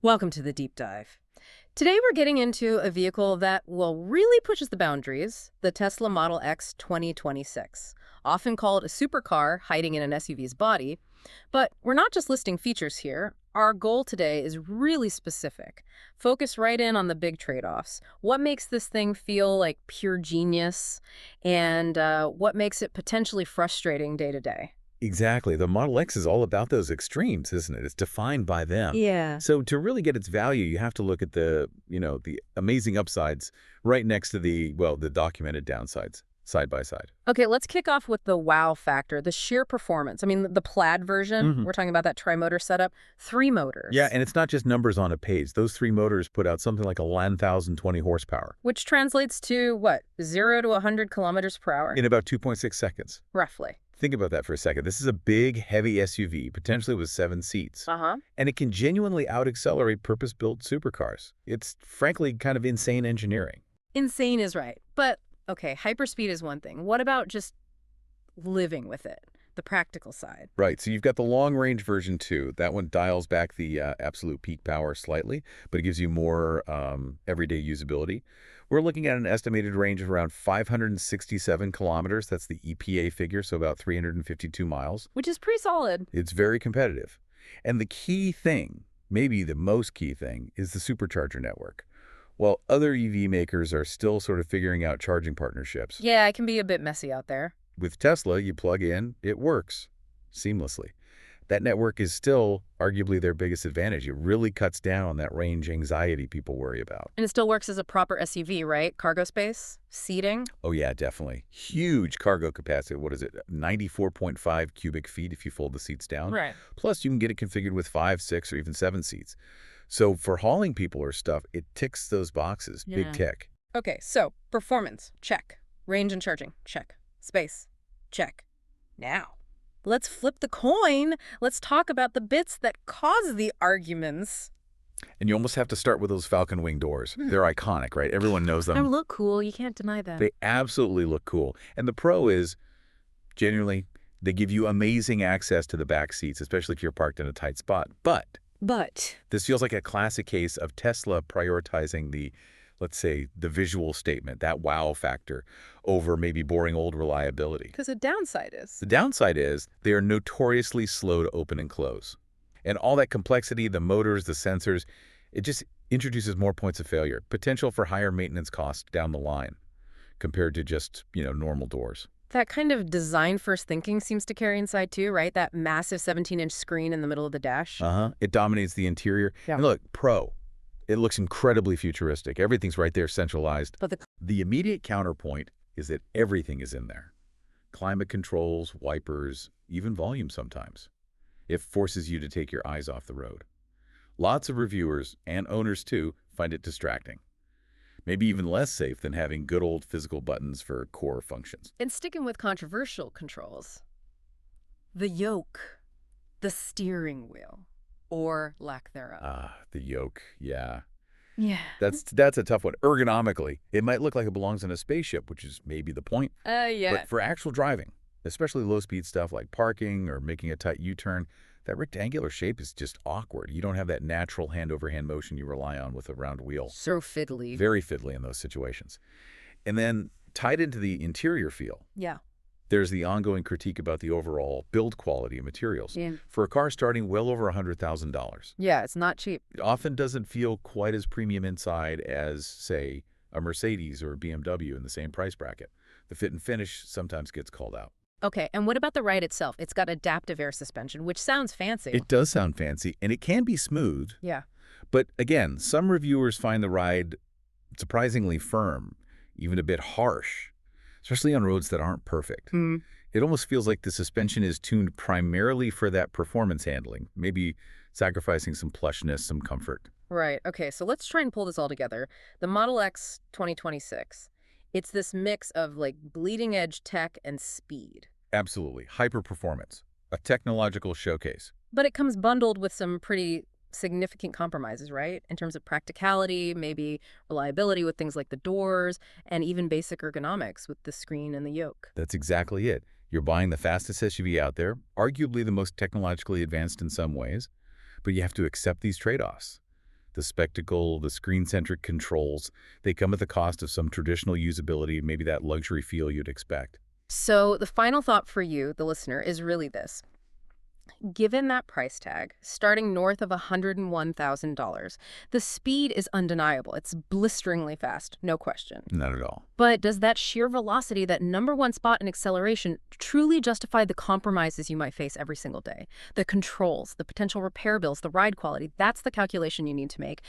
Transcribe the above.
Welcome to the deep dive. Today we're getting into a vehicle that, well, really pushes the boundaries, the Tesla Model X 2026, often called a supercar hiding in an SUV's body. But we're not just listing features here. Our goal today is really specific. Focus right in on the big trade-offs. What makes this thing feel like pure genius, and what makes it potentially frustrating day to day? Exactly. The Model X is all about those extremes, isn't it? It's defined by them. Yeah. So to really get its value, you have to look at the amazing upsides right next to the documented downsides, side by side. Okay, let's kick off with the wow factor, the sheer performance. I mean, the Plaid version, hmm we're talking about that tri-motor setup, 3 Yeah, motors, and it's not just numbers on a page. Those three motors put out something like 11,020 horsepower which translates to what, 0 to 100 kilometers per hour? in about 2.6 seconds. Roughly. Think about that for a second. This is a big, heavy SUV, potentially with 7 seats. Uh-huh. And it can genuinely out-accelerate purpose-built supercars. It's frankly kind of insane engineering. Insane is right. But, okay, hyperspeed is one thing. What about just living with it, the practical side? Right, so you've got the long-range version too. That one dials back the absolute peak power slightly, but it gives you more everyday usability. We're looking at an estimated range of around 567 kilometers. That's the EPA figure, so about 352 miles. Which is pretty solid. It's very competitive. And the key thing, maybe the most key thing, is the supercharger network. While other EV makers are still sort of figuring out charging partnerships, Yeah, it can be a bit messy out there. with Tesla, you plug in, it works seamlessly. That network is still arguably their biggest advantage. It really cuts down on that range anxiety people worry about. And it still works as a proper SUV, right? Cargo space, seating. Oh yeah, definitely. Huge cargo capacity. What is it? 94.5 cubic feet if you fold the seats down. Right. Plus, you can get it configured with 5, 6, or even 7 seats. So for hauling people or stuff, it ticks those boxes. Yeah. Big tech. Okay, so performance, check. Range and charging, check. Space, check. Now, let's flip the coin. Let's talk about the bits that cause the arguments. And you almost have to start with those Falcon wing doors. They're iconic, right? Everyone knows They them. look cool. You can't deny that. They absolutely look cool. And the pro is, genuinely, they give you amazing access to the back seats, especially if you're parked in a tight spot. But But this feels like a classic case of Tesla prioritizing the, let's say, the visual statement, that wow factor, over maybe boring old reliability. because the downside is. The downside is they are notoriously slow to open and close. And all that complexity, the motors, the sensors, it just introduces more points of failure, potential for higher maintenance costs down the line compared to just, normal doors. That kind of design first thinking seems to carry inside too, right? That massive 17-inch screen in the middle of the dash. It dominates the interior. Yeah. And look, it looks incredibly futuristic. Everything's right there centralized. But The immediate counterpoint is that everything is in there. Climate controls, wipers, even volume sometimes. It forces you to take your eyes off the road. Lots of reviewers, and owners too, find it distracting. Maybe even less safe than having good old physical buttons for core functions. and sticking with controversial controls, the yoke, the steering wheel, or lack thereof. The yoke, yeah. Yeah. That's a tough one. Ergonomically, it might look like it belongs in a spaceship, which is maybe the point. Yeah. But for actual driving, especially low-speed stuff like parking or making a tight U-turn, that rectangular shape is just awkward. You don't have that natural hand-over-hand motion you rely on with a round wheel. So fiddly. Very fiddly in those situations. And then tied into the interior feel, Yeah. there's the ongoing critique about the overall build quality of materials. Yeah. For a car starting well over $100,000, Yeah, it's not cheap. it often doesn't feel quite as premium inside as, say, a Mercedes or a BMW in the same price bracket. The fit and finish sometimes gets called out. Okay, and what about the ride itself? It's got adaptive air suspension, which sounds fancy. It does sound fancy, and it can be smooth. Yeah. But again, some reviewers find the ride surprisingly firm, even a bit harsh, especially on roads that aren't perfect. It almost feels like the suspension is tuned primarily for that performance handling, maybe sacrificing some plushness, some comfort. Right. Okay, so let's try and pull this all together. The Model X 2026, it's this mix of like bleeding edge tech and speed. Absolutely. Hyper performance, a technological showcase. But it comes bundled with some pretty significant compromises, right? In terms of practicality, maybe reliability with things like the doors, and even basic ergonomics with the screen and the yoke. That's exactly it. You're buying the fastest SUV out there, arguably the most technologically advanced in some ways, but you have to accept these trade-offs. The spectacle, the screen-centric controls, they come at the cost of some traditional usability, maybe that luxury feel you'd expect. So the final thought for you, the listener, is really this. Given that price tag, starting north of $101,000, the speed is undeniable. It's blisteringly fast, no question. Not at all. But does that sheer velocity, that #1 spot in acceleration, truly justify the compromises you might face every single day? The controls, the potential repair bills, the ride quality, that's the calculation you need to make.